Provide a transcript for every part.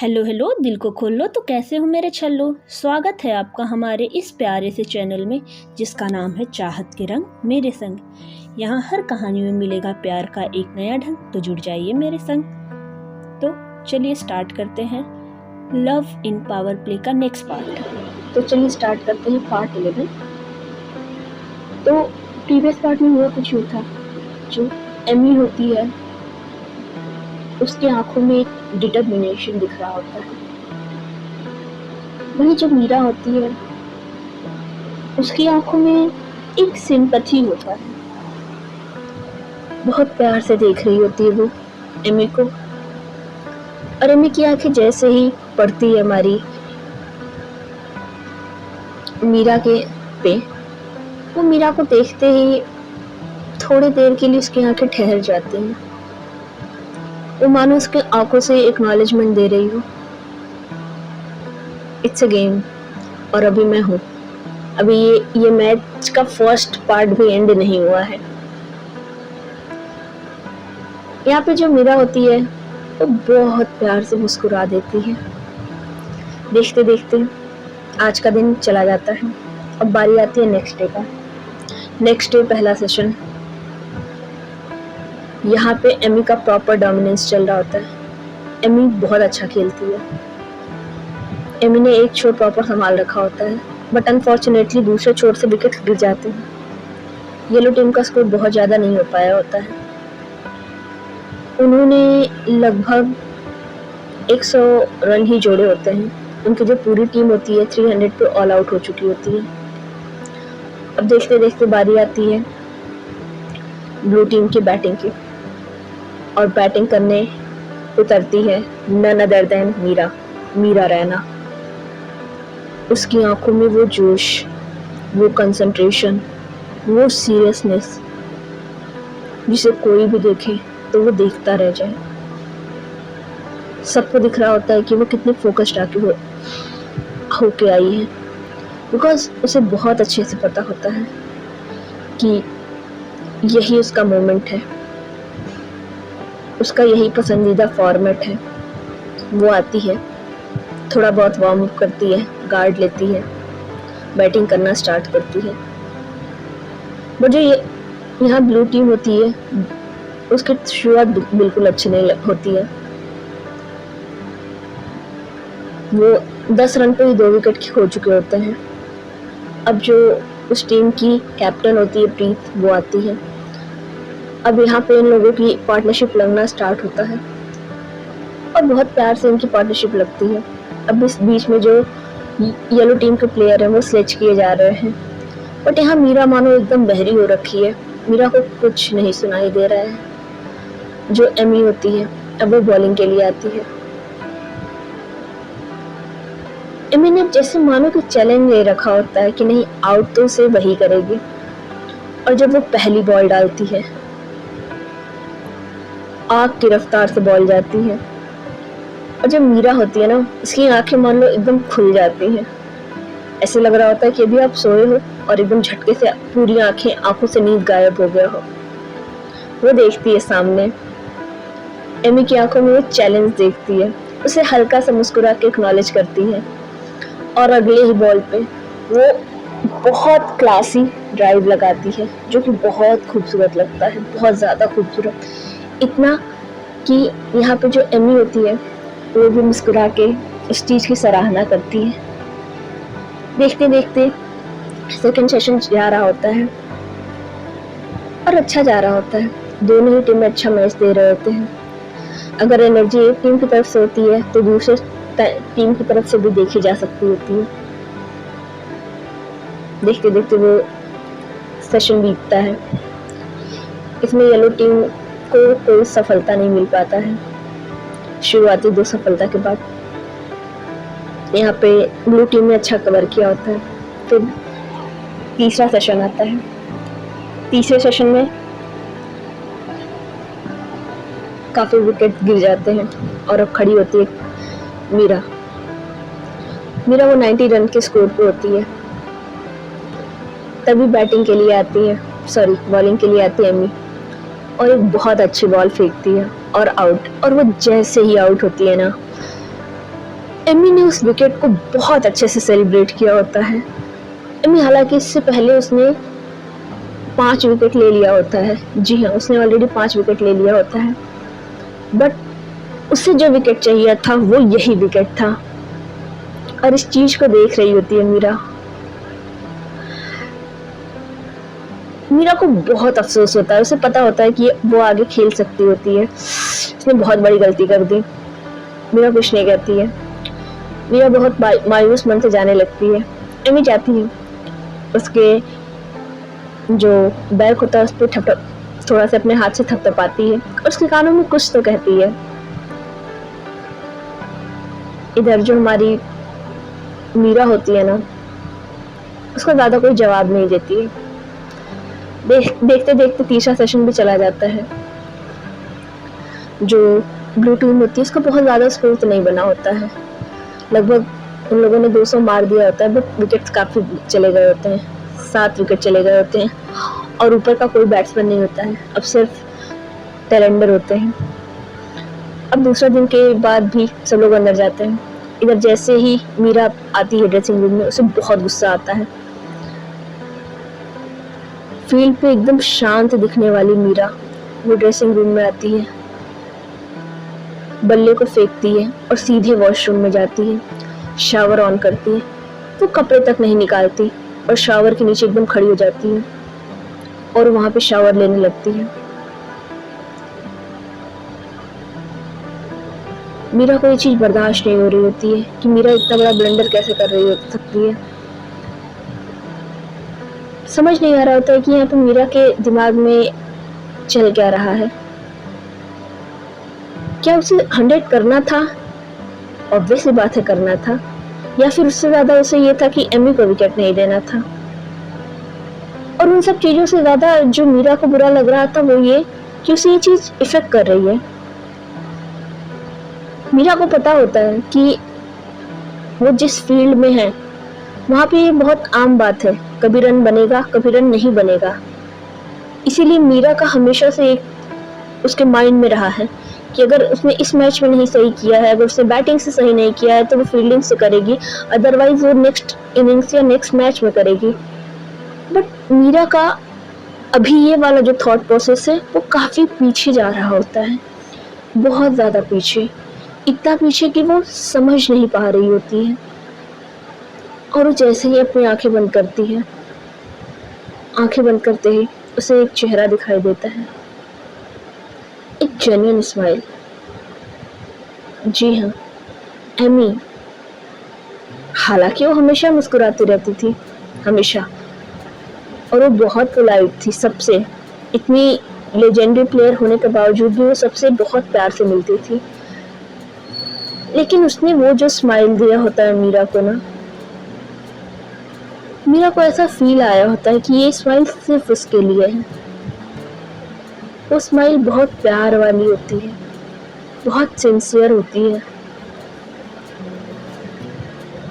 Hello hello दिल को खोल लो तो कैसे हो मेरे छल्लो। स्वागत है आपका हमारे इस प्यारे से चैनल में जिसका नाम है चाहत के रंग मेरे संग। यहाँ हर कहानी में मिलेगा प्यार का एक नया ढंग, तो जुड़ जाइए मेरे संग। तो चलिए स्टार्ट करते हैं लव इन पावर प्ले का नेक्स्ट पार्ट। तो चलिए स्टार्ट करते हैं पार्ट 11। तो प्रीवियस पार्ट में हुआ कुछ यूँ था, जो एमी होती है उसके आंखों में एक डिटर्मिनेशन दिख रहा होता है। वही जो मीरा होती है उसकी आंखों में एक सिंपैथी होता है। बहुत प्यार से देख रही होती है वो एमी को, और एमी की आंखें जैसे ही पड़ती है हमारी मीरा के पे, वो मीरा को देखते ही थोड़ी देर के लिए उसकी आंखें ठहर जाती हैं। वो मानो उसके आंखों से एक्नॉलेजमेंट दे रही हो, इट्स अ गेम, और अभी मैं हूँ। अभी ये मैच का फर्स्ट पार्ट भी एंड नहीं हुआ है। यहाँ पे जो मीरा होती है वो बहुत प्यार से मुस्कुरा देती है। देखते देखते आज का दिन चला जाता है। अब बारी आती है नेक्स्ट डे का। नेक्स्ट डे पहला सेशन। यहाँ पे एमी का प्रॉपर डोमिनेंस चल रहा होता है। एमी बहुत अच्छा खेलती है। एमी ने एक छोर प्रॉपर संभाल रखा होता है, बट अनफॉर्चुनेटली दूसरे छोर से विकेट गिर जाते हैं। येलो टीम का स्कोर बहुत ज़्यादा नहीं हो पाया होता है। उन्होंने लगभग 100 रन ही जोड़े होते हैं। उनकी जो पूरी टीम होती है 300 पे ऑल आउट हो चुकी होती है। अब देखते देखते बारी आती है ब्लू टीम की बैटिंग की, और बैटिंग करने उतरती है none other than Meera Raina. उसकी आंखों में वो जोश, वो कंसंट्रेशन, वो सीरियसनेस जिसे कोई भी देखे तो वो देखता रह जाए। सबको दिख रहा होता है कि वो कितनी फोकस्ड होके आई है, बिकॉज उसे बहुत अच्छे से पता होता है कि यही उसका मोमेंट है, उसका यही पसंदीदा फॉर्मेट है। वो आती है, थोड़ा बहुत वार्म अप करती है, गार्ड लेती है, बैटिंग करना स्टार्ट करती है। बट जो यहाँ ब्लू टीम होती है उसकी शुरुआत बिल्कुल अच्छी नहीं होती है। वो 10 रन पे ही 2 विकेट खो चुके होते हैं। अब जो उस टीम की कैप्टन होती है प्रीत, वो आती है। अब यहाँ पे इन लोगों की पार्टनरशिप लगना स्टार्ट होता है, और बहुत प्यार से इनकी पार्टनरशिप लगती है। अब इस बीच में जो येलो टीम के प्लेयर हैं वो स्लेच किए जा रहे हैं, बट यहाँ मीरा मानो एकदम बहरी हो रखी है। मीरा को कुछ नहीं सुनाई दे रहा है। जो एमी होती है अब वो बॉलिंग के लिए आती है। एमी ने जैसे मानो कि चैलेंज ले रखा होता है कि नहीं, आउट तो उसे वही करेगी। और जब वो पहली बॉल डालती है, आग की रफ्तार से बॉल जाती है, और जब मीरा होती है ना, इसकी आंखें मान लो एकदम खुल जाती हैं। ऐसे लग रहा होता है कि अभी आप सोए हो और एकदम झटके से पूरी आंखों से नींद गायब हो गया हो। वो देखती है सामने, एमी की आंखों में वो चैलेंज देखती है, उसे हल्का सा मुस्कुरा के एक्नॉलेज करती है, और अगले ही बॉल पे वो बहुत क्लासी ड्राइव लगाती है, जो कि बहुत खूबसूरत लगता है, बहुत ज़्यादा खूबसूरत। इतना कि यहाँ पे जो एमी होती है वो भी मुस्कुरा के उस चीज़ की सराहना करती है। देखते देखते सेकंड सेशन जा रहा होता है, और अच्छा जा रहा होता है। दोनों ही टीमें अच्छा मैच दे रहे होते हैं। अगर एनर्जी एक टीम की तरफ से होती है तो दूसरे टीम की तरफ से भी देखी जा सकती होती है। देखते देखते वो सेशन बीतता है। इसमें येलो टीम को कोई सफलता नहीं मिल पाता है शुरुआती 2 सफलता के बाद। यहाँ पे ब्लू टीम ने अच्छा कवर किया होता है। फिर तीसरा सेशन आता है। तीसरे सेशन में काफी विकेट गिर जाते हैं, और अब खड़ी होती है मीरा। वो 90 रन के स्कोर पे होती है। तभी बॉलिंग के लिए आती है एमी, और एक बहुत अच्छी बॉल फेंकती है और आउट। और वो जैसे ही आउट होती है ना, एमी ने उस विकेट को बहुत अच्छे से सेलिब्रेट किया होता है। एमी हालांकि इससे पहले उसने 5 विकेट ले लिया होता है। जी हाँ, उसने ऑलरेडी 5 विकेट ले लिया होता है, बट उसे जो विकेट चाहिए था वो यही विकेट था। और इस चीज को देख रही होती है मीरा। मीरा को बहुत अफसोस होता है। उसे पता होता है कि वो आगे खेल सकती होती है। उसने बहुत बड़ी गलती कर दी। मीरा कुछ नहीं कहती है। मीरा बहुत मायूस मन से जाने लगती है। एमी जाती है, उसके जो बैग होता है उस पर थोड़ा सा अपने हाथ से थपथपाती है और उसके कानों में कुछ तो कहती है। इधर जो हमारी मीरा होती है ना, उसका ज्यादा कोई जवाब नहीं देती है। देखते देखते तीसरा सेशन भी चला जाता है। जो ब्लू टीम होती है उसका बहुत ज्यादा स्कोर तो नहीं बना होता है। लगभग उन लोगों ने 200 मार दिया होता है, बट विकेट्स काफी चले गए होते हैं। 7 विकेट चले गए होते हैं और ऊपर का कोई बैट्समैन नहीं होता है। अब सिर्फ टेलेंडर होते हैं। अब दूसरा दिन के बाद भी सब लोग अंदर जाते हैं। इधर जैसे ही मीरा आती है ड्रेसिंग रूम में, उसे बहुत गुस्सा आता है। फील्ड पे एकदम शांत दिखने वाली मीरा वो ड्रेसिंग रूम में आती है, बल्ले को फेंकती है और सीधे वॉशरूम में जाती है। शावर ऑन करती है, वो कपड़े तक नहीं निकालती और शावर के नीचे एकदम खड़ी हो जाती है और वहां पे शावर लेने लगती है। मीरा को ये चीज बर्दाश्त नहीं हो रही होती है कि मीरा इतना बड़ा ब्लंडर कैसे कर रही हो सकती है। समझ नहीं आ रहा होता है कि यहाँ पे मीरा के दिमाग में चल क्या रहा है। क्या उसे 100 करना था? ऑब्वियसली बात है, करना था। या फिर उससे ज्यादा उसे ये था कि एमी को विकेट नहीं देना था। और उन सब चीजों से ज्यादा जो मीरा को बुरा लग रहा था वो ये कि उसे ये चीज इफेक्ट कर रही है। मीरा को पता होता है कि वो जिस फील्ड में है वहां पे ये बहुत आम बात है, कभी रन बनेगा कभी रन नहीं बनेगा। इसीलिए मीरा का हमेशा से एक उसके माइंड में रहा है कि अगर उसने इस मैच में नहीं सही किया है, अगर उसने बैटिंग से सही नहीं किया है तो वो फील्डिंग से करेगी, अदरवाइज वो नेक्स्ट इनिंग्स या नेक्स्ट मैच में करेगी। बट मीरा का अभी ये वाला जो थॉट प्रोसेस है वो काफी पीछे जा रहा होता है, बहुत ज्यादा पीछे, इतना पीछे कि वो समझ नहीं पा रही होती है। और वो जैसे ही अपनी आंखें बंद करती है, आंखें बंद करते ही उसे एक चेहरा दिखाई देता है, एक जेन्युइन स्माइल। जी हाँ, एमी। हालांकि वो हमेशा मुस्कुराती रहती थी, हमेशा, और वो बहुत पोलाइट थी सबसे। इतनी लेजेंडरी प्लेयर होने के बावजूद भी वो सबसे बहुत प्यार से मिलती थी। लेकिन उसने वो जो स्माइल दिया होता है मीरा को ना, मीरा को ऐसा फील आया होता है कि ये स्माइल सिर्फ उसके लिए है। वो स्माइल बहुत प्यार वाली होती है, बहुत सिंसियर होती है,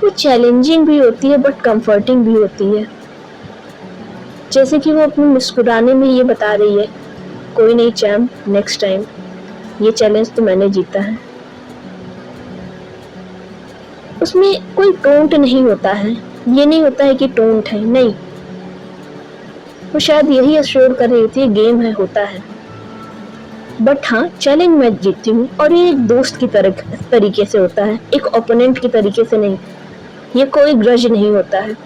वो चैलेंजिंग भी होती है बट कंफर्टिंग भी होती है। जैसे कि वो अपने मुस्कुराने में ये बता रही है, कोई नहीं चैम्प, नेक्स्ट टाइम ये चैलेंज तो मैंने जीता है। उसमें कोई टोंट नहीं होता है, ये नहीं होता है कि टोंट है, नहीं। वो शायद यही अश्योर कर रही होती है गेम है, होता है, बट हाँ चैलेंज मैं जीतती हूँ और ये एक दोस्त की तरीके से होता है, एक ओपोनेंट की तरीके से नहीं। ये कोई ग्रज नहीं होता है।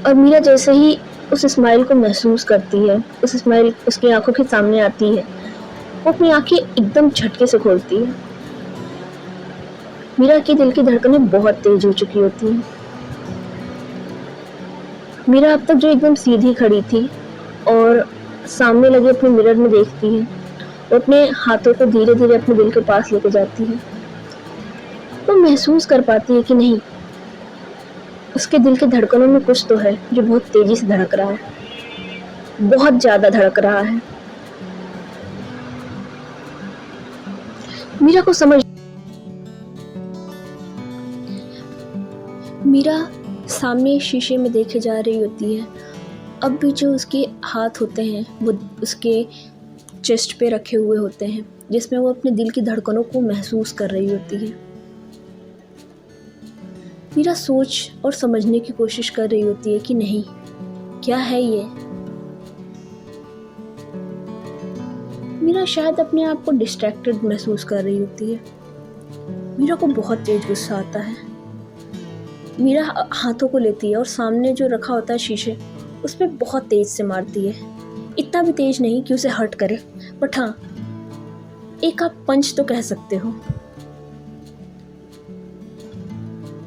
और मीरा जैसे ही उस स्माइल को महसूस करती है, उस स्माइल उसकी आंखों के सामने आती है, वो अपनी आंखें एकदम झटके से खोलती है। मीरा के दिल की धड़कनें बहुत तेज हो चुकी होती हैं। मीरा अब तक जो एकदम सीधी खड़ी थी और सामने लगे अपने मिरर में देखती है, वो अपने हाथों को धीरे धीरे अपने दिल के पास लेके जाती है। वो महसूस कर पाती है कि नहीं, उसके दिल के धड़कनों में कुछ तो है जो बहुत तेजी से धड़क रहा है, बहुत ज्यादा धड़क रहा है। मीरा को समझ, मीरा सामने शीशे में देखे जा रही होती है। अब भी जो उसके हाथ होते हैं वो उसके चेस्ट पे रखे हुए होते हैं, जिसमें वो अपने दिल की धड़कनों को महसूस कर रही होती है। मीरा सोच और समझने की कोशिश कर रही होती है कि नहीं, क्या है ये। मीरा शायद अपने आप को डिस्ट्रैक्टेड महसूस कर रही होती है। मीरा को बहुत तेज गुस्सा आता है। मीरा हाथों को लेती है और सामने जो रखा होता है शीशे, उस पर बहुत तेज से मारती है। इतना भी तेज नहीं कि उसे हर्ट करे, बट हाँ, एक आप पंच तो कह सकते हो।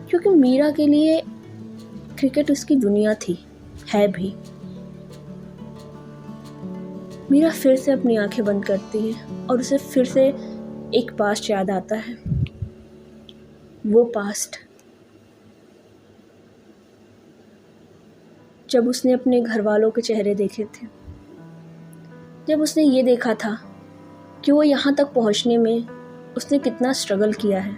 क्योंकि मीरा के लिए क्रिकेट उसकी दुनिया थी, है भी। मीरा फिर से अपनी आंखें बंद करती है और उसे फिर से एक पास्ट याद आता है। वो पास्ट जब उसने अपने घर वालों के चेहरे देखे थे, जब उसने ये देखा था कि वो यहाँ तक पहुँचने में उसने कितना स्ट्रगल किया है,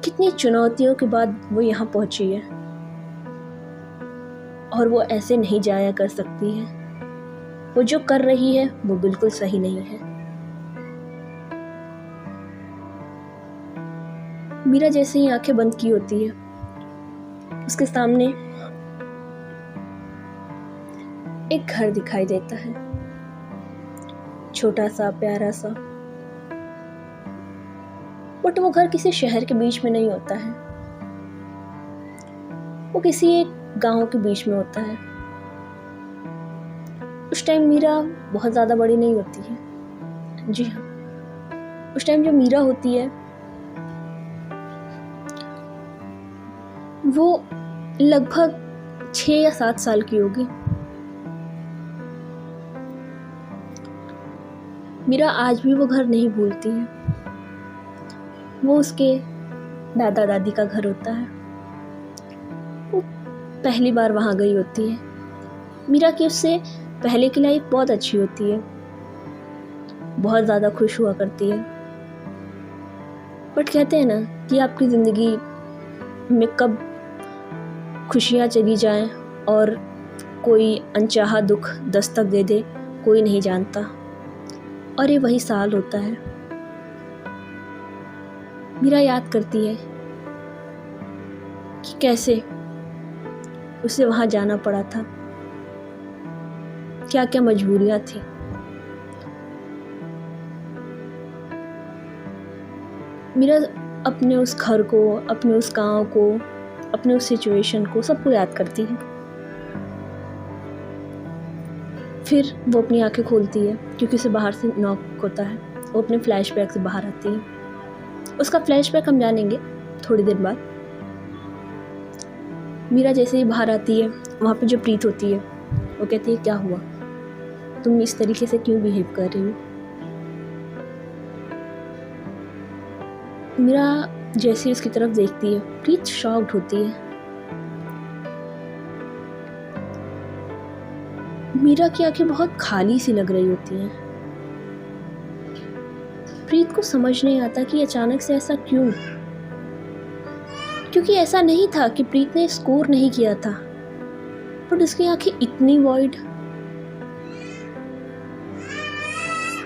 कितनी चुनौतियों के बाद वो यहाँ पहुँची है, और वो ऐसे नहीं जाया कर सकती है। वो जो कर रही है वो बिल्कुल सही नहीं है। मीरा जैसे ही आंखें बंद की होती है, उसके सामने एक घर दिखाई देता है, छोटा सा, प्यारा सा। बट वो घर किसी शहर के बीच में नहीं होता है, वो किसी एक गांव के बीच में होता है। उस टाइम मीरा बहुत ज़्यादा बड़ी नहीं होती है। जी हाँ, उस टाइम जो मीरा होती है वो लगभग 6 या 7 साल की होगी। मीरा आज भी वो घर नहीं भूलती है। वो उसके दादा दादी का घर होता है। वो पहली बार वहाँ गई होती है। मीरा की उससे पहले की लाइफ बहुत अच्छी होती है, बहुत ज़्यादा खुश हुआ करती है। बट कहते हैं ना कि आपकी ज़िंदगी में कब खुशियाँ चली जाएं और कोई अनचाहा दुख दस्तक दे दे, कोई नहीं जानता। और ये वही साल होता है। मीरा याद करती है कि कैसे उसे वहाँ जाना पड़ा था, क्या क्या मजबूरियाँ थी। मीरा अपने उस घर को, अपने उस गांव को, अपने उस सिचुएशन को, सबको याद करती है। फिर वो अपनी आंखें खोलती है क्योंकि उसे बाहर से नॉक होता है। वो अपने फ्लैशबैक से बाहर आती है। उसका फ्लैशबैक हम जानेंगे थोड़ी देर बाद। मीरा जैसे ही बाहर आती है, वहाँ पे जो प्रीत होती है वो कहती है, क्या हुआ, तुम इस तरीके से क्यों बिहेव कर रही हो। मीरा जैसे ही उसकी तरफ देखती है, प्रीत शॉक्ड होती है। मीरा की आंखें बहुत खाली सी लग रही होती हैं। प्रीत को समझ नहीं आता कि अचानक से ऐसा क्यों, क्योंकि ऐसा नहीं था कि प्रीत ने स्कोर नहीं किया था, बट उसकी आंखें इतनी वॉइड।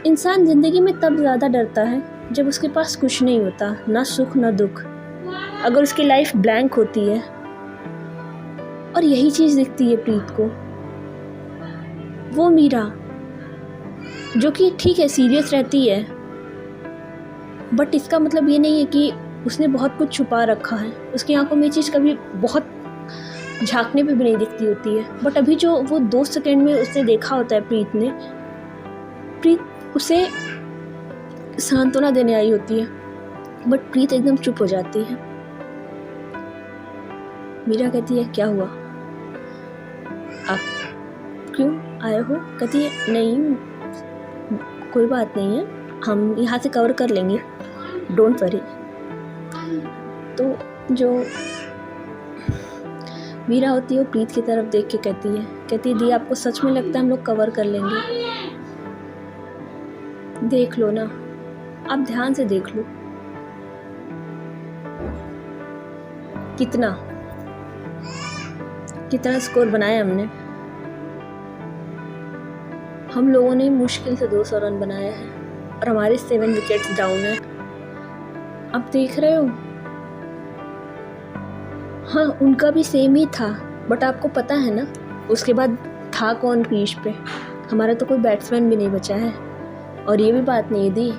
इंसान जिंदगी में तब ज़्यादा डरता है जब उसके पास कुछ नहीं होता, ना सुख ना दुख। अगर उसकी लाइफ ब्लैंक होती है, और यही चीज़ दिखती है प्रीत को। वो मीरा जो कि ठीक है सीरियस रहती है, बट इसका मतलब ये नहीं है कि उसने बहुत कुछ छुपा रखा है। उसकी आंखों में ये चीज़ कभी बहुत झांकने पे भी नहीं दिखती होती है। बट अभी जो वो 2 सेकंड में उसने देखा होता है प्रीत ने, प्रीत उसे सांत्वना देने आई होती है, बट प्रीत एकदम चुप हो जाती है। मीरा कहती है, क्या हुआ, आप क्यों आए हो। कहती है, नहीं कोई बात नहीं है, हम यहाँ से कवर कर लेंगे, डोंट वरी। तो जो मीरा होती है वो प्रीत की तरफ देख के कहती है, दी आपको सच में लगता है हम लोग कवर कर लेंगे। देख लो ना, आप ध्यान से देख लो, कितना स्कोर बनाया हमने। हम लोगों ने मुश्किल से 200 रन बनाया है और हमारे 7 विकेट्स डाउन है। अब देख रहे हो हाँ, उनका भी सेम ही था, बट आपको पता है ना उसके बाद था कौन क्रीज पे? हमारा तो कोई बैट्समैन भी नहीं बचा है। और ये भी बात नहीं दी,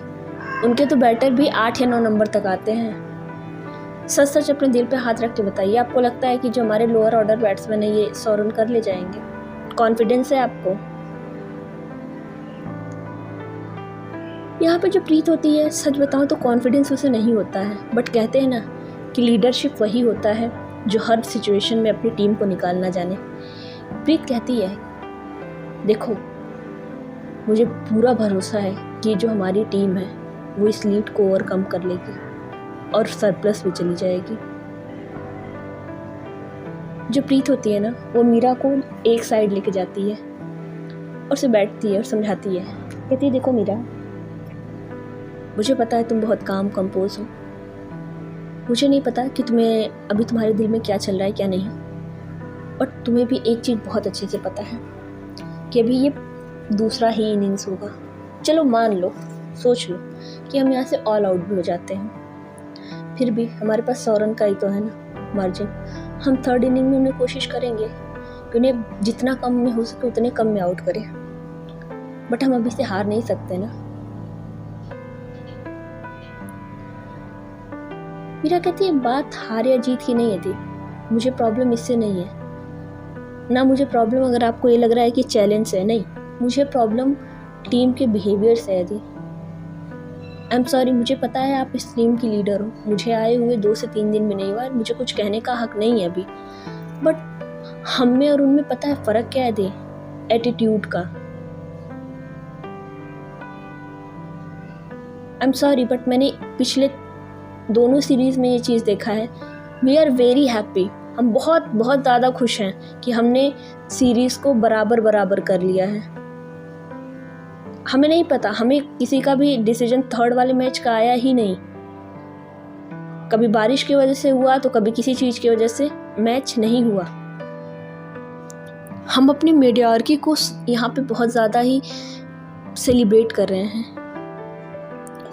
उनके तो बैटर भी 8 या 9 नंबर तक आते हैं। सच सच अपने दिल पे हाथ रख के बताइए, आपको लगता है कि जो हमारे लोअर ऑर्डर बैट्समैन है ये 100 रन कर ले जाएंगे? कॉन्फिडेंस है आपको? यहाँ पे जो प्रीत होती है, सच बताऊँ तो कॉन्फिडेंस उसे नहीं होता है, बट कहते हैं ना कि लीडरशिप वही होता है जो हर सिचुएशन में अपनी टीम को निकालना जाने। प्रीत कहती है, देखो मुझे पूरा भरोसा है कि जो हमारी टीम है वो इस लीड को ओवरकम कर लेगी और सरप्लस भी चली जाएगी। जो प्रीत होती है ना, वो मीरा को एक साइड लेके जाती है और उसे बैठती है और समझाती है। कहती है, देखो मीरा, मुझे पता है तुम बहुत काम कंपोज हो, मुझे नहीं पता कि तुम्हें अभी तुम्हारे दिल में क्या चल रहा है क्या नहीं, बट तुम्हें भी एक चीज़ बहुत अच्छे से पता है कि अभी ये दूसरा ही इनिंग्स होगा। चलो मान लो, सोच लो कि हम यहाँ से ऑल आउट भी हो जाते हैं, फिर भी हमारे पास 100 रन का ही तो है ना मार्जिन। हम 3rd इनिंग में उन्हें कोशिश करेंगे कि उन्हें जितना कम में हो सके उतने कम में आउट करें, बट हम अभी से हार नहीं सकते ना। मीरा कहती है, बात हार या जीत की नहीं है दी, मुझे प्रॉब्लम इससे नहीं है ना। मुझे प्रॉब्लम, अगर आपको ये लग रहा है कि चैलेंज है, नहीं, मुझे प्रॉब्लम टीम के बिहेवियर से है दी। आई एम सॉरी, मुझे पता है आप इस टीम की लीडर हो, मुझे आए हुए 2 से 3 दिन में नहीं हुआ, मुझे कुछ कहने का हक नहीं है अभी, बट हम में और उनमें पता है फ़र्क क्या है दी? एटीट्यूड का। आई एम सॉरी, बट मैंने पिछले दोनों सीरीज़ में ये चीज़ देखा है। वी आर वेरी हैप्पी, हम बहुत बहुत ज़्यादा खुश हैं कि हमने सीरीज़ को बराबर बराबर कर लिया है। हमें नहीं पता, हमें किसी का भी डिसीजन 3rd वाले मैच का आया ही नहीं। कभी बारिश की वजह से हुआ तो कभी किसी चीज़ की वजह से मैच नहीं हुआ। हम अपनी मेडियोरिटी को यहाँ पे बहुत ज़्यादा ही सेलिब्रेट कर रहे हैं।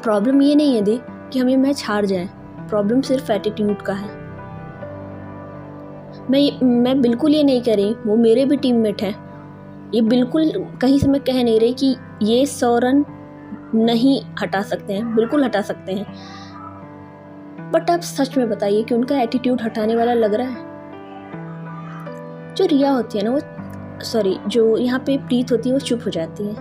प्रॉब्लम ये नहीं है दी कि हम ये मैच हार जाएं, प्रॉब्लम सिर्फ एटीट्यूड का है। मैं बिल्कुल ये नहीं कह रही, वो मेरे भी टीममेट हैं, ये बिल्कुल कहीं से मैं कह नहीं रही कि ये 100 रन नहीं हटा सकते हैं, बिल्कुल हटा सकते हैं, बट आप सच में बताइए कि उनका एटीट्यूड हटाने वाला लग रहा है? जो रिया होती है ना, जो यहाँ पे प्रीत होती है, वो चुप हो जाती है।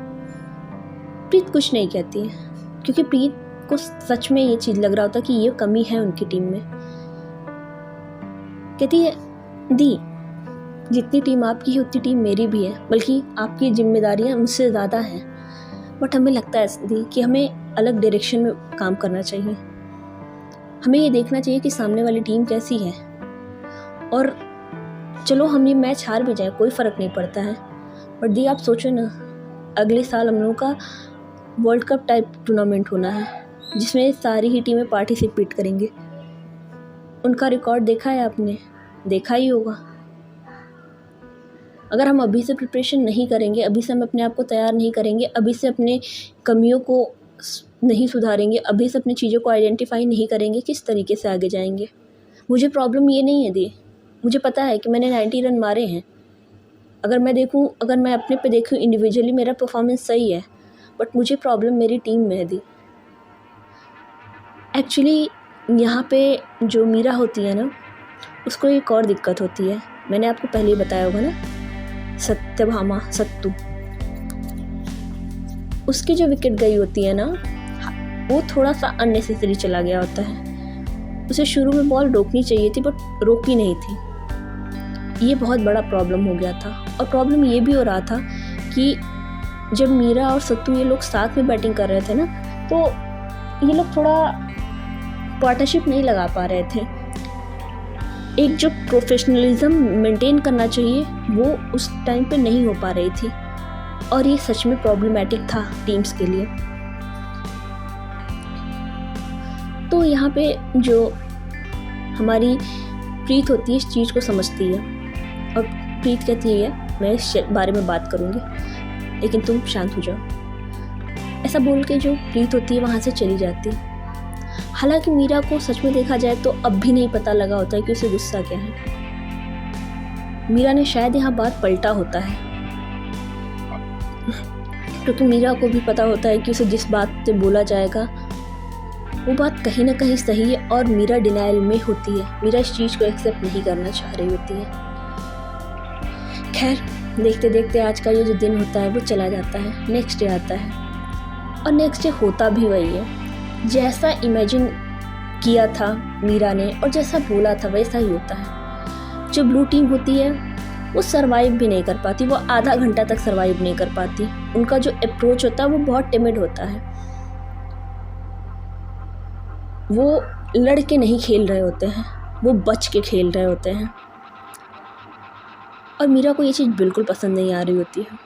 प्रीत कुछ नहीं कहती है क्योंकि प्रीत को सच में ये चीज़ लग रहा होता कि ये कमी है उनकी टीम में। कहती है, दी जितनी टीम आपकी है उतनी टीम मेरी भी है, बल्कि आपकी जिम्मेदारियां मुझसे ज़्यादा हैं, बट हमें लगता है दी कि हमें अलग डायरेक्शन में काम करना चाहिए। हमें ये देखना चाहिए कि सामने वाली टीम कैसी है, और चलो हम ये मैच हार भी जाए कोई फ़र्क नहीं पड़ता है, बट दी आप सोचो ना, अगले साल हम लोगों का वर्ल्ड कप टाइप टूर्नामेंट होना है जिसमें सारी ही टीमें पार्टिसिपेट करेंगे। उनका रिकॉर्ड देखा है आपने? देखा ही होगा। अगर हम अभी से प्रिपरेशन नहीं करेंगे, अभी से हम अपने आप को तैयार नहीं करेंगे, अभी से अपने कमियों को नहीं सुधारेंगे, अभी से अपनी चीज़ों को आइडेंटिफाई नहीं करेंगे, किस तरीके से आगे जाएंगे? मुझे प्रॉब्लम ये नहीं है दी, मुझे पता है कि मैंने 90 रन मारे हैं। अगर मैं अपने पे देखूँ इंडिविजुअली मेरा परफॉर्मेंस सही है, बट मुझे प्रॉब्लम मेरी टीम में है दी। एक्चुअली यहाँ पे जो मीरा होती है ना, उसको एक और दिक्कत होती है, मैंने आपको पहले ही बताया होगा ना, सत्यभामा सत्तू, उसकी जो विकेट गई होती है ना, वो थोड़ा सा अननेसेसरी चला गया होता है। उसे शुरू में बॉल रोकनी चाहिए थी बट रोकी नहीं थी। ये बहुत बड़ा प्रॉब्लम हो गया था। और प्रॉब्लम ये भी हो रहा था कि जब मीरा और सत्तू ये लोग साथ में बैटिंग कर रहे थे ना, तो ये लोग थोड़ा पार्टनरशिप नहीं लगा पा रहे थे। एक जो प्रोफेशनलिज्म मेंटेन करना चाहिए वो उस टाइम पे नहीं हो पा रही थी, और ये सच में प्रॉब्लमेटिक था टीम्स के लिए। तो यहाँ पे जो हमारी प्रीत होती है इस चीज़ को समझती है, और प्रीत कहती है मैं इस बारे में बात करूँगी, लेकिन तुम शांत हो जाओ। ऐसा बोल के जो प्रीत होती है वहाँ से चली जाती है। हालांकि मीरा को सच में देखा जाए तो अब भी नहीं पता लगा होता है कि उसे गुस्सा क्या है। मीरा ने शायद यहाँ बात पलटा होता है, क्योंकि मीरा को भी पता होता है कि उसे जिस बात से बोला जाएगा वो बात कहीं ना कहीं सही है, और मीरा डिनाइल में होती है। मीरा इस चीज़ को एक्सेप्ट नहीं करना चाह रही होती है। खैर, देखते देखते आज का ये जो दिन होता है वो चला जाता है। नेक्स्ट डे आता है और नेक्स्ट डे होता भी वही है। जैसा इमेजिन किया था मीरा ने और जैसा बोला था वैसा ही होता है। जो ब्लू टीम होती है वो सरवाइव भी नहीं कर पाती, वो आधा घंटा तक सरवाइव नहीं कर पाती। उनका जो अप्रोच होता है वो बहुत टिमिड होता है। वो लड़ के नहीं खेल रहे होते हैं, वो बच के खेल रहे होते हैं। और मीरा को ये चीज़ बिल्कुल पसंद नहीं आ रही होती है,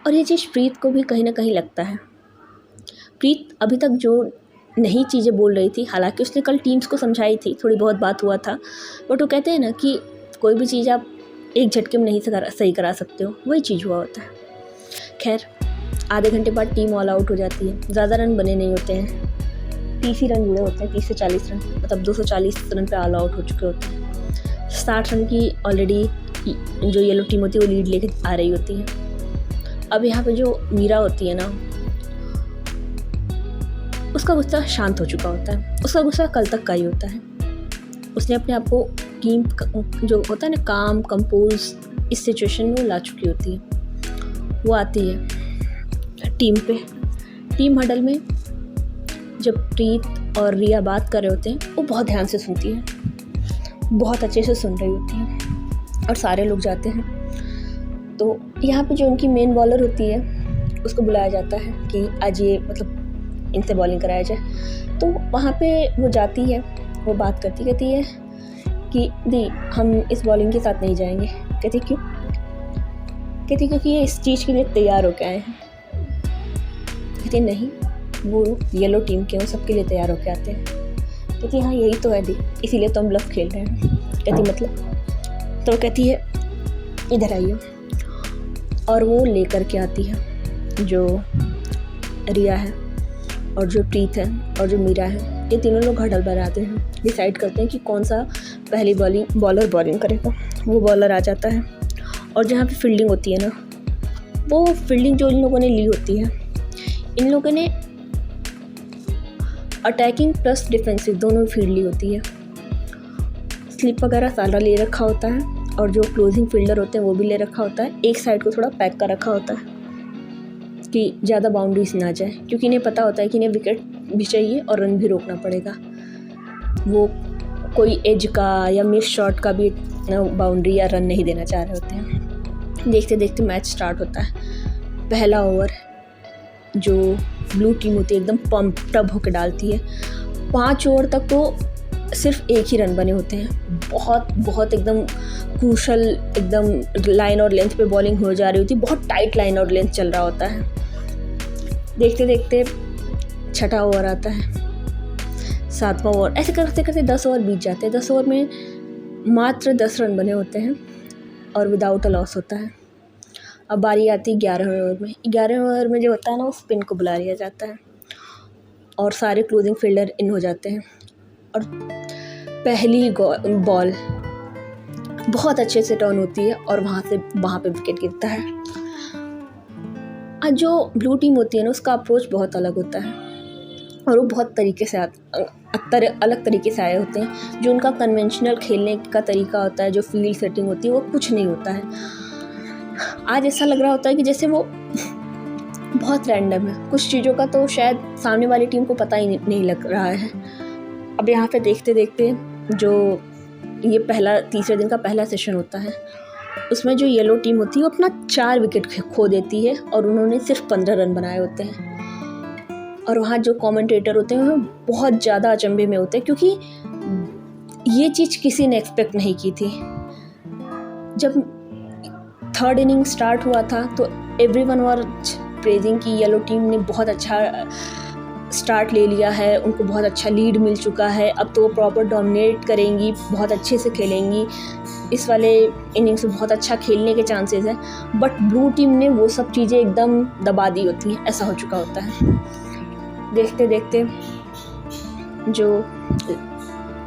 और ये चीज़ प्रीत को भी कहीं ना कहीं लगता है। प्रीत अभी तक जो नई चीज़ें बोल रही थी, हालांकि उसने कल टीम्स को समझाई थी, थोड़ी बहुत बात हुआ था, बट वो कहते हैं ना कि कोई भी चीज़ आप एक झटके में नहीं सही करा सकते हो, वही चीज़ हुआ होता है। खैर, आधे घंटे बाद टीम ऑल आउट हो जाती है। ज़्यादा रन बने नहीं होते हैं, 30 ही रन जुड़े होते हैं, 30 से 40 रन, मतलब 240 रन पे ऑल आउट हो चुके होते हैं। 60 रन की ऑलरेडी जो येलो टीम होती है वो लीड लेके आ रही होती है। अब यहाँ पे जो मीरा होती है ना, उसका गुस्सा शांत हो चुका होता है। उसका गुस्सा कल तक का ही होता है। उसने अपने आप को टीम जो होता है ना, काम कंपोज, इस सिचुएशन में ला चुकी होती है। वो आती है टीम पे, टीम हडल में जब प्रीत और रिया बात कर रहे होते हैं, वो बहुत ध्यान से सुनती है, बहुत अच्छे से सुन रही होती है, और सारे लोग जाते हैं। तो यहाँ पे जो उनकी मेन बॉलर होती है उसको बुलाया जाता है कि आज ये मतलब इनसे बॉलिंग कराया जाए। तो वहाँ पे वो जाती है, वो बात कहती है कि दी हम इस बॉलिंग के साथ नहीं जाएंगे। कहती क्यों? कहती क्योंकि ये इस चीज़ के लिए तैयार होकर आए हैं। कहती नहीं, वो येलो टीम के हैं, सबके लिए तैयार होकर आते हैं। कहती हाँ यही तो है दी, इसीलिए तो हम ब्लफ खेल रहे हैं। कहती मतलब? तो कहती है इधर आइए, और वो लेकर के आती है जो रिया है और जो प्रीत है और जो मीरा है। ये तीनों लोग हडल पर आते हैं, डिसाइड करते हैं कि कौन सा पहली बॉलर बॉलिंग करेगा। वो बॉलर आ जाता है, और जहाँ पे फील्डिंग होती है ना, वो फील्डिंग जो इन लोगों ने ली होती है, इन लोगों ने अटैकिंग प्लस डिफेंसिव दोनों फील्ड ली होती है। स्लिप वगैरह सारा ले रखा होता है, और जो क्लोजिंग फील्डर होते हैं वो भी ले रखा होता है। एक साइड को थोड़ा पैक कर रखा होता है कि ज़्यादा बाउंड्रीज ना जाए, क्योंकि इन्हें पता होता है कि इन्हें विकेट भी चाहिए और रन भी रोकना पड़ेगा। वो कोई एज का या मिस शॉट का भी बाउंड्री या रन नहीं देना चाह रहे होते हैं। देखते देखते मैच स्टार्ट होता है। पहला ओवर जो ब्लू टीम होती है एकदम पंप्ड अप होकर डालती है। 5 ओवर तक तो सिर्फ एक ही रन बने होते हैं। बहुत एकदम क्रूशल, एकदम लाइन और लेंथ पे बॉलिंग हो जा रही होती है। बहुत टाइट लाइन और लेंथ चल रहा होता है। देखते देखते छठा ओवर आता है, 7वां ओवर, ऐसे करते करते 10 ओवर बीत जाते हैं। 10 ओवर में मात्र 10 रन बने होते हैं और विदाउट अ लॉस होता है। अब बारी आती है 11वें ओवर में। 11वें ओवर में जो होता है ना, वो स्पिन को बुला लिया जाता है और सारे क्लोजिंग फील्डर इन हो जाते हैं, और पहली बॉल बहुत अच्छे से टर्न होती है और वहाँ पे विकेट गिरता है। आज जो ब्लू टीम होती है ना, उसका अप्रोच बहुत अलग होता है, और वो बहुत तरीके से अलग तरीके से आए होते हैं। जो उनका कन्वेंशनल खेलने का तरीका होता है, जो फील्ड सेटिंग होती है, वो कुछ नहीं होता है। आज ऐसा लग रहा होता है कि जैसे वो बहुत रैंडम है। कुछ चीज़ों का तो शायद सामने वाली टीम को पता ही नहीं लग रहा है। अब यहाँ पे देखते देखते जो ये तीसरे दिन का पहला सेशन होता है, उसमें जो येलो टीम होती है वो अपना 4 विकेट खो देती है, और उन्होंने सिर्फ 15 रन बनाए होते हैं। और वहाँ जो कमेंटेटर होते हैं वो बहुत ज़्यादा अचंभे में होते हैं, क्योंकि ये चीज़ किसी ने एक्सपेक्ट नहीं की थी। जब 3rd इनिंग स्टार्ट हुआ था तो एवरीवन वाज प्रेजिंग कि येलो टीम ने बहुत अच्छा स्टार्ट ले लिया है, उनको बहुत अच्छा लीड मिल चुका है, अब तो वो प्रॉपर डोमिनेट करेंगी, बहुत अच्छे से खेलेंगी, इस वाले इनिंग्स में बहुत अच्छा खेलने के चांसेस हैं। बट ब्लू टीम ने वो सब चीज़ें एकदम दबा दी होती हैं, ऐसा हो चुका होता है। देखते देखते जो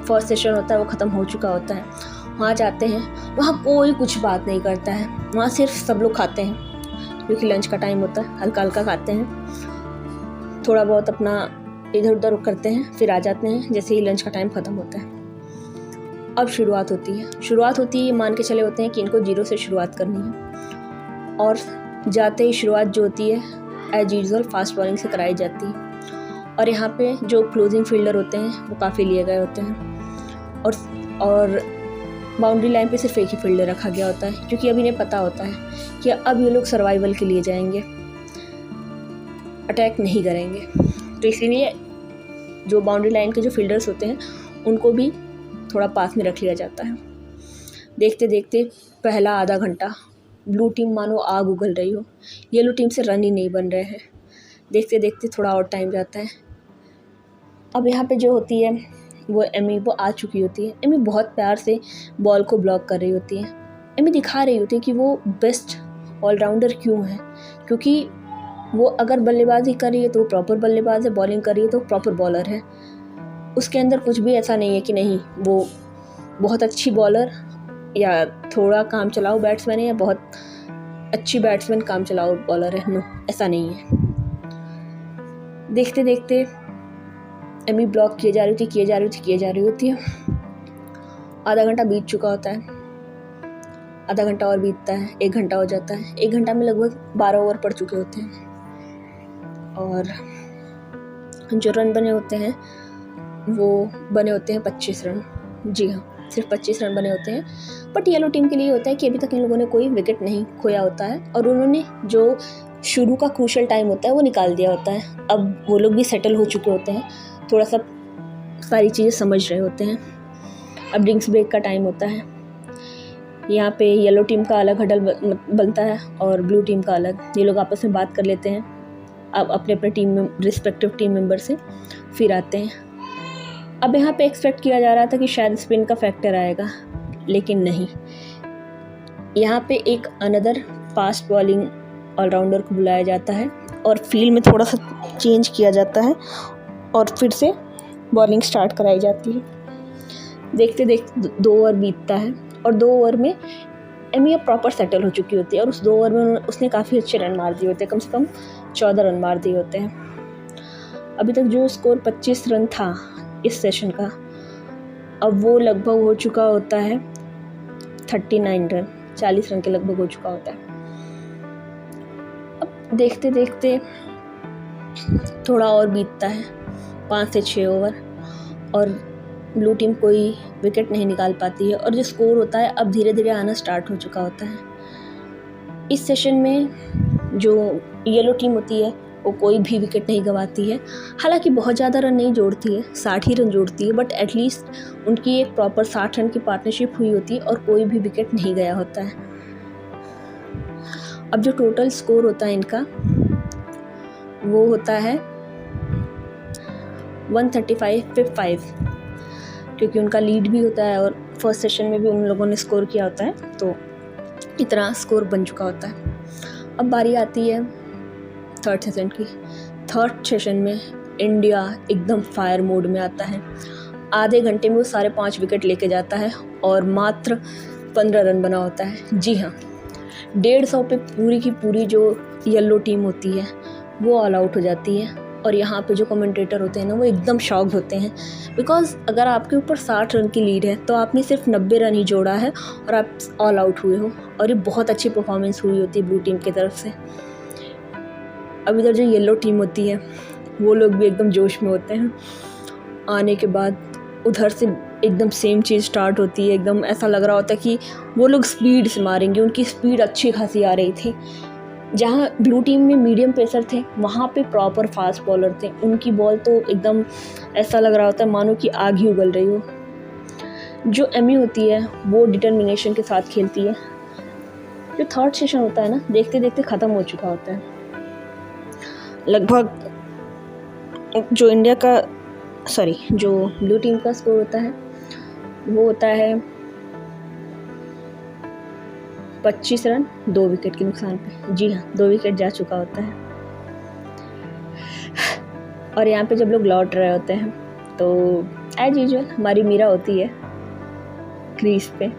फर्स्ट सेशन होता है वो ख़त्म हो चुका होता है। वहाँ जाते हैं, वहाँ कोई कुछ बात नहीं करता है, वहाँ सिर्फ सब लोग खाते हैं क्योंकि लंच का टाइम होता है, हल्का हल्का खाते हैं, थोड़ा बहुत अपना इधर उधर करते हैं, फिर आ जाते हैं जैसे ही लंच का टाइम ख़त्म होता है। अब शुरुआत होती है, मान के चले होते हैं कि इनको 0 से शुरुआत करनी है, और जाते ही शुरुआत जो होती है एज यूजुअल फास्ट बॉलिंग से कराई जाती है। और यहाँ पे जो क्लोजिंग फील्डर होते हैं वो काफ़ी लिए गए होते हैं, और बाउंड्री लाइन पे सिर्फ एक ही फील्डर रखा गया होता है क्योंकि अभी इन्हें पता होता है कि अब ये लोग सर्वाइवल के लिए जाएंगे, अटैक नहीं करेंगे। तो इसीलिए जो बाउंड्री लाइन के जो फील्डर्स होते हैं उनको भी थोड़ा पास में रख लिया जाता है। देखते देखते पहला आधा घंटा ब्लू टीम मानो आग उगल रही हो, येलो टीम से रन ही नहीं बन रहे हैं। देखते देखते थोड़ा और टाइम जाता है। अब यहाँ पे जो होती है वो एमी वो आ चुकी होती है। एमी बहुत प्यार से बॉल को ब्लॉक कर रही होती है। एमी दिखा रही होती है कि वो बेस्ट ऑलराउंडर क्यों है, क्योंकि वो अगर बल्लेबाजी कर रही है तो वो प्रॉपर बल्लेबाज है, बॉलिंग कर रही है तो प्रॉपर बॉलर है। उसके अंदर कुछ भी ऐसा नहीं है कि नहीं वो बहुत अच्छी बॉलर या थोड़ा काम चलाओ बैट्समैन है या बहुत अच्छी बैट्समैन काम चलाओ बॉलर है। नो, ऐसा नहीं है। देखते देखते एमी ब्लॉक किए जा रही होती है। आधा घंटा बीत चुका होता है, आधा घंटा और बीतता है, 1 घंटा हो जाता है। 1 घंटा में लगभग 12 ओवर पड़ चुके होते हैं, और जो रन बने होते हैं वो बने होते हैं 25 रन। जी हाँ, सिर्फ 25 रन बने होते हैं। बट येलो टीम के लिए होता है कि अभी तक इन लोगों ने कोई विकेट नहीं खोया होता है, और उन्होंने जो शुरू का क्रूशल टाइम होता है वो निकाल दिया होता है। अब वो लोग भी सेटल हो चुके होते हैं, थोड़ा सा सारी चीज़ें समझ रहे होते हैं। अब ड्रिंक्स ब्रेक का टाइम होता है। यहाँ पे येलो टीम का अलग हडल बनता है और ब्लू टीम का अलग। ये लोग आपस में बात कर लेते हैं अब अपने अपने टीम में रिस्पेक्टिव टीम मेंबर से, फिर आते हैं। अब यहाँ पे एक्सपेक्ट किया जा रहा था कि शायद स्पिन का फैक्टर आएगा, लेकिन नहीं। यहाँ पे एक अनदर फास्ट बॉलिंग ऑलराउंडर को बुलाया जाता है और फील्ड में थोड़ा सा चेंज किया जाता है और फिर से बॉलिंग स्टार्ट कराई जाती है। देखते देखते 2 ओवर बीतता है, और 2 ओवर में एमी अब प्रॉपर सेटल हो चुकी होती है, और उस 2 ओवर में उसने काफ़ी अच्छे रन मार दिए होते हैं, कम से कम 14 रन मार दिए होते हैं। अभी तक जो स्कोर 25 रन था इस सेशन का, अब वो लगभग हो चुका होता है 39 रन, 40 रन के लगभग हो चुका होता है। अब देखते देखते थोड़ा और बीतता है, 5 से 6 ओवर, और ब्लू टीम कोई विकेट नहीं निकाल पाती है, और जो स्कोर होता है अब धीरे धीरे आना स्टार्ट हो चुका होता है। इस सेशन में जो येलो टीम होती है वो कोई भी विकेट नहीं गंवाती है। हालांकि बहुत ज़्यादा रन नहीं जोड़ती है, 60 ही रन जोड़ती है, बट एटलीस्ट उनकी एक प्रॉपर 60 रन की पार्टनरशिप हुई होती है और कोई भी विकेट नहीं गया होता है। अब जो टोटल स्कोर होता है इनका वो होता है 135-5, क्योंकि उनका लीड भी होता है और फर्स्ट सेशन में भी उन लोगों ने स्कोर किया होता है, तो इतना स्कोर बन चुका होता है। अब बारी आती है थर्ड सेशन की। थर्ड सेशन में इंडिया एकदम फायर मोड में आता है। आधे घंटे में वो सारे 5 विकेट लेके जाता है और मात्र 15 रन बना होता है। जी हाँ, 150 पे पूरी की पूरी जो येलो टीम होती है वो ऑल आउट हो जाती है, और यहाँ पे जो कमेंटेटर होते हैं ना वो एकदम शॉक्ड होते हैं, बिकॉज अगर आपके ऊपर 60 रन की लीड है तो आपने सिर्फ 90 रन ही जोड़ा है और आप ऑल आउट हुए हो, और ये बहुत अच्छी परफॉर्मेंस हुई होती है ब्लू टीम की तरफ से। अब इधर जो येलो टीम होती है वो लोग भी एकदम जोश में होते हैं। आने के बाद उधर से एकदम सेम चीज़ स्टार्ट होती है, एकदम ऐसा लग रहा होता है कि वो लोग स्पीड से मारेंगे, उनकी स्पीड अच्छी खासी आ रही थी। जहाँ ब्लू टीम में मीडियम पेसर थे वहाँ पे प्रॉपर फास्ट बॉलर थे, उनकी बॉल तो एकदम ऐसा लग रहा होता है मानो कि आग ही उगल रही हो। जो एमी होती है वो डिटर्मिनेशन के साथ खेलती है। जो थर्ड सेशन होता है ना, देखते देखते ख़त्म हो चुका होता है। लगभग जो ब्लू टीम का स्कोर होता है वो होता है 25 रन 2 विकेट के नुकसान पे। जी हाँ, 2 विकेट जा चुका होता है। और यहाँ पे जब लोग लौट रहे होते हैं तो एज यूजुअल हमारी मीरा होती है क्रीज पे,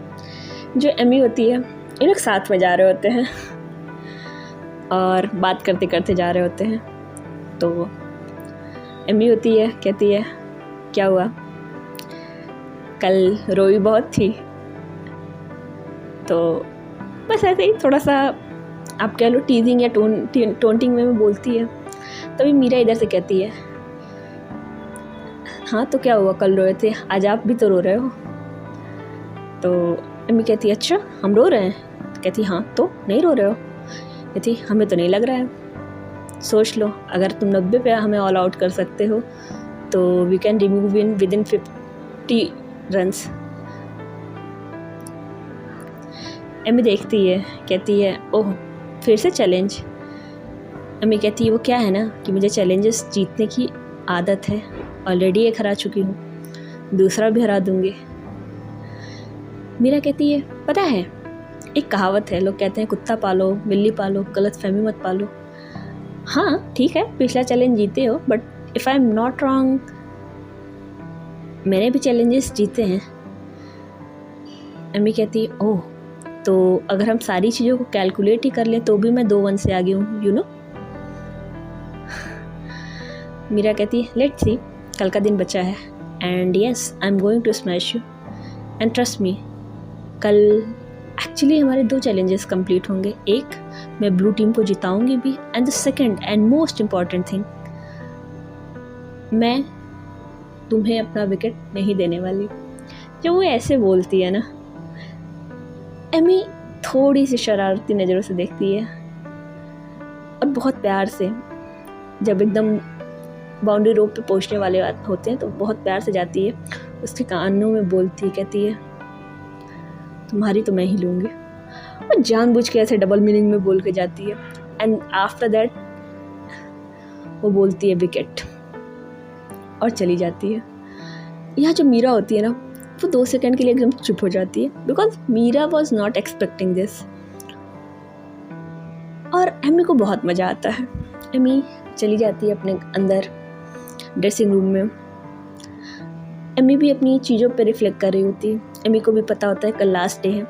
जो एमी होती है, ये लोग साथ में जा रहे होते हैं और बात करते करते जा रहे होते हैं। तो एमी होती है, कहती है क्या हुआ, कल रोई बहुत थी। तो बस ऐसे ही थोड़ा सा आप कह लो टीजिंग या टोंटिंग में बोलती है। तभी मीरा इधर से कहती है हाँ तो क्या हुआ, कल रोए थे, आज आप भी तो रो रहे हो। तो अम्मी कहती है अच्छा हम रो रहे हैं। तो कहती हाँ तो नहीं रो रहे हो। कहती हमें तो नहीं लग रहा है, सोच लो अगर तुम 90 पे हमें ऑल आउट कर सकते हो तो we can remove in within 50 runs. अम्मी देखती है, कहती है ओह फिर से चैलेंज। अम्मी कहती है वो क्या है ना कि मुझे चैलेंजेस जीतने की आदत है, ऑलरेडी एक हरा चुकी हूँ, दूसरा भी हरा दूँगी। मीरा कहती है पता है एक कहावत है, लोग कहते हैं कुत्ता पालो बिल्ली पालो गलतफहमी मत पालो। हाँ ठीक है पिछला चैलेंज जीते हो, but if I am not wrong मैंने भी चैलेंजेस जीते हैं। अम्मी कहती है ओह तो अगर हम सारी चीज़ों को कैलकुलेट ही कर लें तो भी मैं 2 1 से आगे हूँ, यू नो। मीरा कहती है लेट्स सी, कल का दिन बचा है and yes I am going to smash you and trust me. कल एक्चुअली हमारे 2 चैलेंजेस कंप्लीट होंगे, एक मैं ब्लू टीम को जिताऊंगी भी and the second and most important thing मैं तुम्हें अपना विकेट नहीं देने वाली। जब वो ऐसे बोलती है ना, एमी थोड़ी सी शरारती नज़रों से देखती है और बहुत प्यार से, जब एकदम बाउंड्री रोप पे पहुंचने वाले होते हैं तो बहुत प्यार से जाती है, उसके कानों में बोलती है, कहती है तुम्हारी तो मैं ही लूँगी। और जानबूझ के ऐसे डबल मीनिंग में बोल के जाती है एंड आफ्टर दैट वो बोलती है विकेट और चली जाती है। यहाँ जो मीरा होती है ना वो 2 सेकंड के लिए एकदम चुप हो जाती है, because Meera was not expecting this. और एमी को बहुत मज़ा आता है। एमी चली जाती है अपने अंदर ड्रेसिंग रूम में। एमी भी अपनी चीज़ों पे रिफ्लेक्ट कर रही होती है। एमी को भी पता होता है कल लास्ट डे है,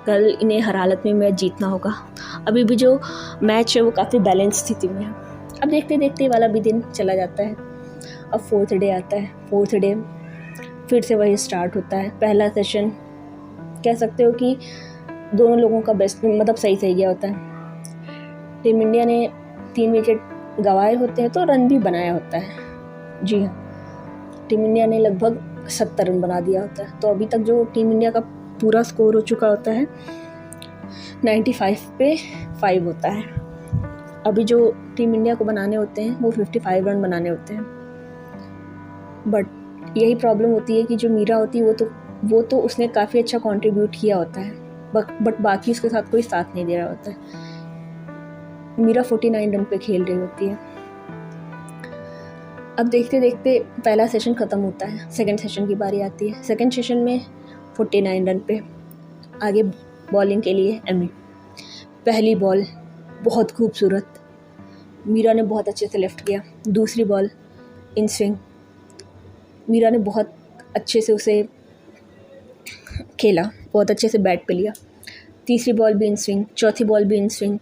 कल इन्हें हर हालत में मैच जीतना होगा। अभी भी जो मैच है वो काफ़ी बैलेंस स्थिति में है। अब देखते देखते वाला भी दिन चला जाता है। अब 4th डे आता है। 4th डे फिर से वही स्टार्ट होता है। पहला सेशन कह सकते हो कि दोनों लोगों का बेस्ट मतलब सही गया होता है। टीम इंडिया ने 3 विकेट गंवाए होते हैं तो रन भी बनाया होता है। जी हाँ, टीम इंडिया ने लगभग 70 रन बना दिया होता है। तो अभी तक जो टीम इंडिया का पूरा स्कोर हो चुका होता है 95 पे 5 होता है। अभी जो टीम इंडिया को बनाने होते हैं वो 55 रन बनाने होते हैं। बट यही प्रॉब्लम होती है कि जो मीरा होती है वो तो उसने काफ़ी अच्छा कंट्रीब्यूट किया होता है, बट बाकी उसके साथ कोई साथ नहीं दे रहा होता है। मीरा 49 रन पे खेल रही होती है। अब देखते देखते पहला सेशन ख़त्म होता है, सेकंड सेशन की बारी आती है। सेकंड सेशन में 49 रन पे आगे बॉलिंग के लिए एमी। पहली बॉल बहुत खूबसूरत, मीरा ने बहुत अच्छे से लेफ्ट किया। दूसरी बॉल इन स्विंग, मीरा ने बहुत अच्छे से उसे खेला, बहुत अच्छे से बैट पे लिया। तीसरी बॉल भी इन स्विंग, चौथी बॉल भी इन स्विंग,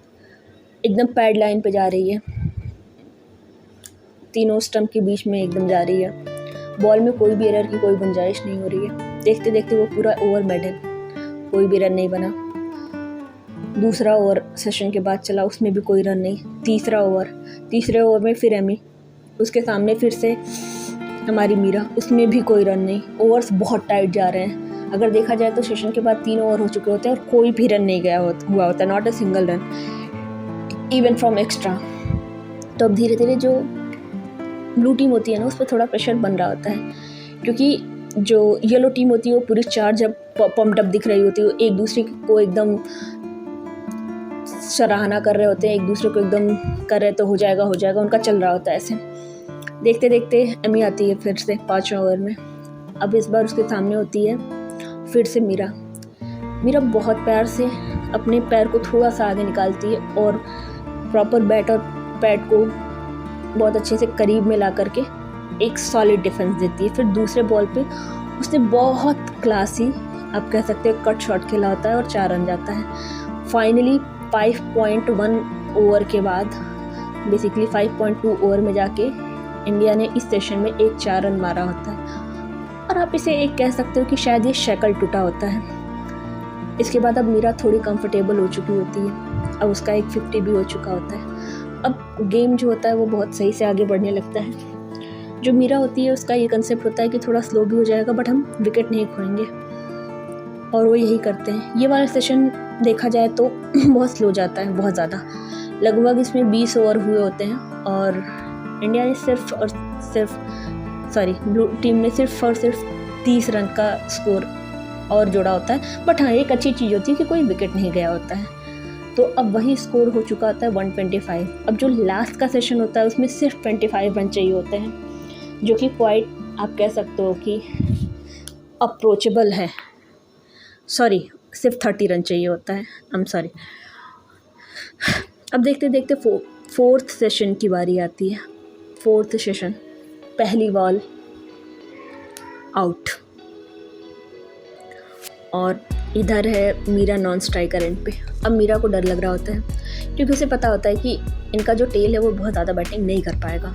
एकदम पैड लाइन पे जा रही है, तीनों स्टंप के बीच में एकदम जा रही है। बॉल में कोई भी एरर की कोई गुंजाइश नहीं हो रही है। देखते देखते वो पूरा ओवर मेडल, कोई भी रन नहीं बना। दूसरा ओवर सेशन के बाद चला, उसमें भी कोई रन नहीं। तीसरे ओवर में फिर एमी, उसके सामने फिर से हमारी मीरा, उसमें भी कोई रन नहीं। ओवर्स बहुत टाइट जा रहे हैं। अगर देखा जाए तो सेशन के बाद 3 ओवर हो चुके होते हैं और कोई भी रन नहीं हुआ होता, not a single run even from extra. तो अब धीरे धीरे जो ब्लू टीम होती है ना उस पर थोड़ा प्रेशर बन रहा होता है, क्योंकि जो येलो टीम होती है वो पूरी चार्ज अब पम्प्ड अप दिख रही होती है। एक दूसरे को एकदम सराहना कर रहे होते हैं, एक दूसरे को एकदम कर रहे तो हो जाएगा, उनका चल रहा होता है ऐसे। देखते देखते एमी आती है फिर से 5वें ओवर में। अब इस बार उसके सामने होती है फिर से मीरा बहुत प्यार से अपने पैर को थोड़ा सा आगे निकालती है और प्रॉपर बैट और पैड को बहुत अच्छे से करीब में ला करके एक सॉलिड डिफेंस देती है। फिर दूसरे बॉल पे उसने बहुत क्लासी, आप कह सकते हो, कट शॉट खेला होता है और 4 रन जाता है। फाइनली 5.1 ओवर के बाद, बेसिकली 5.2 ओवर में जाके इंडिया ने इस सेशन में एक 4 रन मारा होता है, और आप इसे एक कह सकते हो कि शायद ये शैकल टूटा होता है। इसके बाद अब मीरा थोड़ी कंफर्टेबल हो चुकी होती है, अब उसका एक 50 भी हो चुका होता है। अब गेम जो होता है वो बहुत सही से आगे बढ़ने लगता है। जो मीरा होती है उसका ये कंसेप्ट होता है कि थोड़ा स्लो भी हो जाएगा बट हम विकेट नहीं खोएंगे, और वो यही करते हैं। ये वाला सेशन देखा जाए तो बहुत स्लो जाता है, बहुत ज़्यादा। लगभग इसमें 20 ओवर हुए होते हैं और इंडिया ने ब्लू टीम ने सिर्फ और सिर्फ 30 रन का स्कोर और जोड़ा होता है। बट हाँ, एक अच्छी चीज़ होती है कि कोई विकेट नहीं गया होता है। तो अब वही स्कोर हो चुका होता है 125। अब जो लास्ट का सेशन होता है उसमें सिर्फ 25 रन चाहिए होते हैं, जो कि क्वाइट, आप कह सकते हो कि अप्रोचेबल है। सॉरी, सिर्फ 30 रन चाहिए होता है, आई एम सॉरी। अब देखते देखते फोर्थ सेशन की बारी आती है। फोर्थ सेशन, पहली बॉल आउट, और इधर है मीरा नॉन स्ट्राइकर एंड पे। अब मीरा को डर लग रहा होता है क्योंकि उसे पता होता है कि इनका जो टेल है वो बहुत ज़्यादा बैटिंग नहीं कर पाएगा।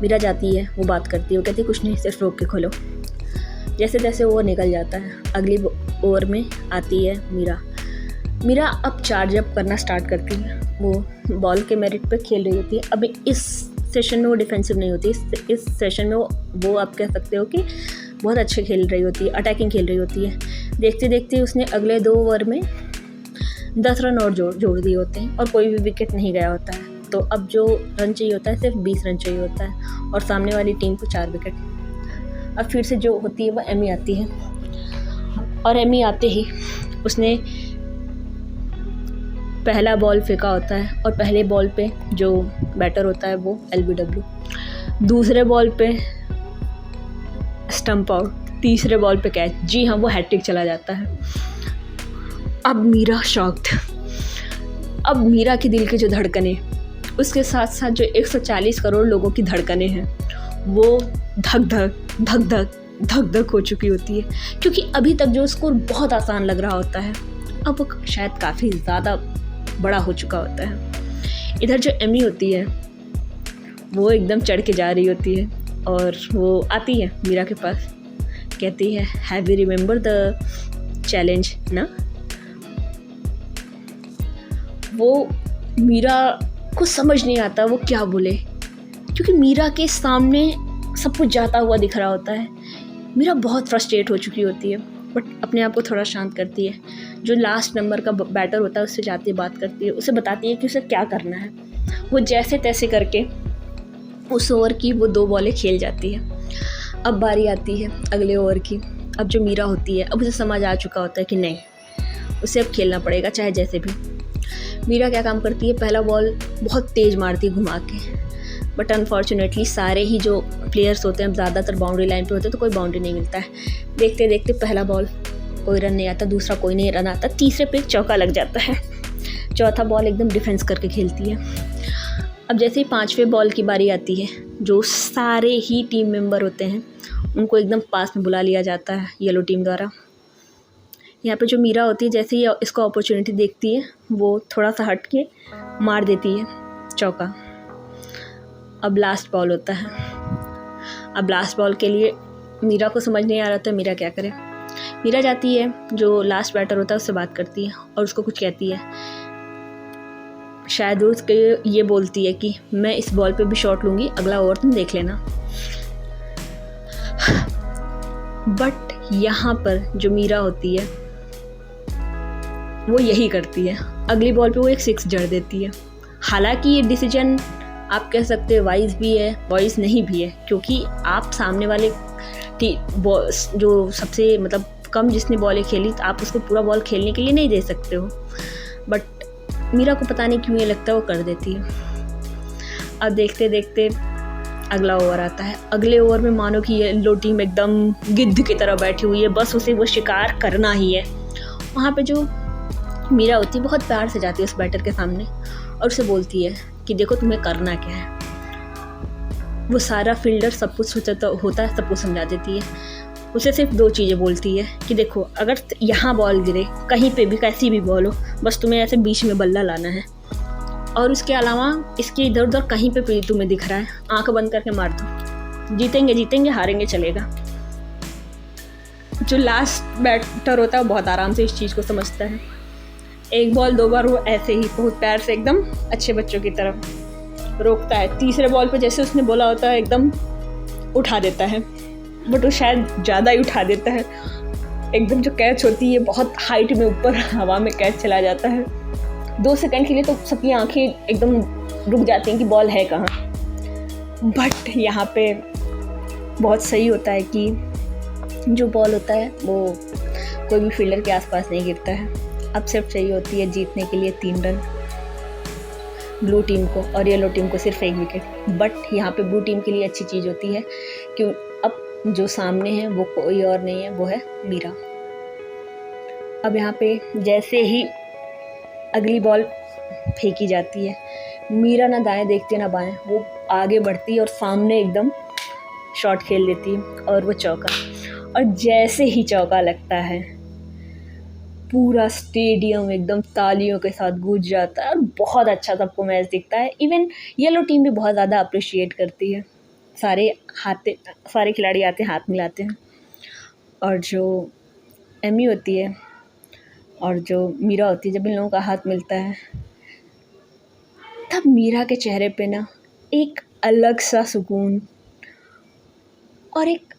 मीरा जाती है, वो बात करती है, वो कहती है कुछ नहीं, सिर्फ रोक के खोलो। जैसे तैसे ओवर निकल जाता है। अगली ओवर में आती है मीरा अब चार्ज अप करना स्टार्ट करती है। वो बॉल के मेरिट पे खेल रही होती है। अभी इस सेशन में वो डिफेंसिव नहीं होती, इस सेशन में वो आप कह सकते हो कि बहुत अच्छे खेल रही होती है, अटैकिंग खेल रही होती है। देखते देखते उसने अगले 2 ओवर में 10 रन और जोड़ दिए होते हैं और कोई भी विकेट नहीं गया होता है। तो अब जो रन चाहिए होता है सिर्फ 20 रन चाहिए होता है और सामने वाली टीम को 4 विकेट। अब फिर से जो होती है वो एमी आती है, और एमी आते ही उसने पहला बॉल फेंका होता है, और पहले बॉल पे जो बैटर होता है वो LBW, दूसरे बॉल पे स्टंप आउट, तीसरे बॉल पे कैच। जी हाँ, वो हैट्रिक चला जाता है। अब मीरा शॉक्ड। अब मीरा के दिल की जो धड़कनें, उसके साथ साथ जो 140 करोड़ लोगों की धड़कनें हैं, वो धक धक हो चुकी होती है, क्योंकि अभी तक जो स्कोर बहुत आसान लग रहा होता है अब वो शायद काफ़ी ज़्यादा बड़ा हो चुका होता है। इधर जो एमी होती है वो एकदम चढ़ के जा रही होती है, और वो आती है मीरा के पास, कहती है have you remember the challenge ना। वो मीरा को समझ नहीं आता वो क्या बोले, क्योंकि मीरा के सामने सब कुछ जाता हुआ दिख रहा होता है। मीरा बहुत फ्रस्ट्रेट हो चुकी होती है, बट अपने आप को थोड़ा शांत करती है। जो लास्ट नंबर का बैटर होता है उससे जाती है, बात करती है, उसे बताती है कि उसे क्या करना है। वो जैसे तैसे करके उस ओवर की वो 2 बॉलें खेल जाती है। अब बारी आती है अगले ओवर की। अब जो मीरा होती है, अब उसे समझ आ चुका होता है कि नहीं, उसे अब खेलना पड़ेगा चाहे जैसे भी। मीरा क्या काम करती है, पहला बॉल बहुत तेज़ मारती है घुमा के, बट अनफॉर्चुनेटली सारे ही जो प्लेयर्स होते हैं ज़्यादातर बाउंड्री लाइन पे होते हैं, तो कोई बाउंड्री नहीं मिलता है। देखते देखते पहला बॉल कोई रन नहीं आता, दूसरा कोई नहीं रन आता, तीसरे पे चौका लग जाता है। चौथा बॉल एकदम डिफेंस करके खेलती है। अब जैसे ही 5वें बॉल की बारी आती है, जो सारे ही टीम मेंबर होते हैं उनको एकदम पास में बुला लिया जाता है येलो टीम द्वारा। यहाँ पे जो मीरा होती है, जैसे ही इसको अपॉर्चुनिटी देखती है, वो थोड़ा सा हट के मार देती है चौका। अब लास्ट बॉल होता है। अब लास्ट बॉल के लिए मीरा को समझ नहीं आ रहा था मीरा क्या करे। मीरा जाती है, जो लास्ट बैटर होता है उससे बात करती है और उसको कुछ कहती है। शायद उसके ये बोलती है कि मैं इस बॉल पे भी शॉट लूँगी, अगला ओवर तुम देख लेना। बट यहाँ पर जो मीरा होती है वो यही करती है, अगली बॉल पे वो एक 6 जड़ देती है। हालांकि ये डिसीजन आप कह सकते हैं वाइज भी है, वाइज नहीं भी है, क्योंकि आप सामने वाले जो सबसे मतलब कम जिसने बॉलें खेली, तो आप उसको पूरा बॉल खेलने के लिए नहीं दे सकते हो। बट मीरा को पता नहीं क्यों ये लगता है वो कर देती है। अब देखते देखते अगला ओवर आता है। अगले ओवर में मानो कि येलो टीम एकदम गिद्ध की तरह बैठी हुई है, बस उसे वो शिकार करना ही है। वहाँ पे जो मीरा होती है बहुत प्यार से जाती है उस बैटर के सामने और उसे बोलती है कि देखो तुम्हें करना क्या है। वो सारा फील्डर सब कुछ सोचा होता है, सब कुछ समझा देती है। उसे सिर्फ 2 चीज़ें बोलती है कि देखो अगर यहाँ बॉल गिरे, कहीं पे भी कैसी भी बॉल हो, बस तुम्हें ऐसे बीच में बल्ला लाना है, और उसके अलावा इसके इधर उधर कहीं पे भी तुम्हें दिख रहा है, आंख बंद करके मार दो, जीतेंगे जीतेंगे, हारेंगे चलेगा। जो लास्ट बैटर होता है वो बहुत आराम से इस चीज़ को समझता है। 1 बॉल 2 बार वो ऐसे ही बहुत प्यार से एकदम अच्छे बच्चों की तरफ रोकता है। तीसरे बॉल पे जैसे उसने बोला होता है एकदम उठा देता है, बट वो शायद ज़्यादा ही उठा देता है। एकदम जो कैच होती है बहुत हाइट में ऊपर हवा में कैच चला जाता है। 2 सेकंड के लिए तो सबकी आंखें एकदम रुक जाती हैं कि बॉल है कहाँ। बट यहाँ पे बहुत सही होता है कि जो बॉल होता है वो कोई भी फील्डर के आसपास नहीं गिरता है। अब सिर्फ चाहिए होती है जीतने के लिए 3 रन ब्लू टीम को, और येलो टीम को सिर्फ 1 विकेट। बट यहाँ पे ब्लू टीम के लिए अच्छी चीज़ होती है कि अब जो सामने है वो कोई और नहीं है, वो है मीरा। अब यहाँ पे जैसे ही अगली बॉल फेंकी जाती है, मीरा ना दाएं देखती है ना बाएं, वो आगे बढ़ती है और सामने एकदम शॉट खेल देती है, और वो चौका। और जैसे ही चौका लगता है पूरा स्टेडियम एकदम तालियों के साथ गूंज जाता है, और बहुत अच्छा सबको मैच दिखता है। इवन येलो टीम भी बहुत ज़्यादा अप्रिशिएट करती है। सारे खिलाड़ी आते हैं, हाथ मिलाते हैं, और जो एमी होती है और जो मीरा होती है, जब इन लोगों का हाथ मिलता है तब मीरा के चेहरे पे ना एक अलग सा सुकून और एक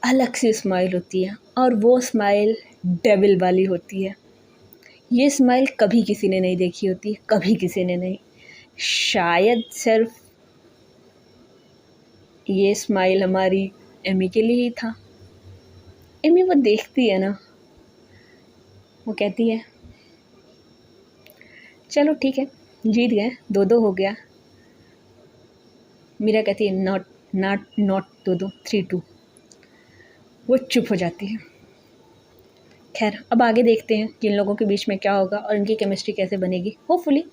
अलग सी स्माइल होती है, और वो स्माइल डेविल वाली होती है। ये स्माइल कभी किसी ने नहीं देखी होती, कभी किसी ने नहीं। शायद सिर्फ ये स्माइल हमारी एमी के लिए ही था। एमी वो देखती है ना, वो कहती है चलो ठीक है, जीत गए, 2-2 हो गया। मीरा कहती है नॉट 2-2, 3-2। वो चुप हो जाती है। खैर अब आगे देखते हैं कि इन लोगों के बीच में क्या होगा और इनकी केमिस्ट्री कैसे बनेगी। होपफुली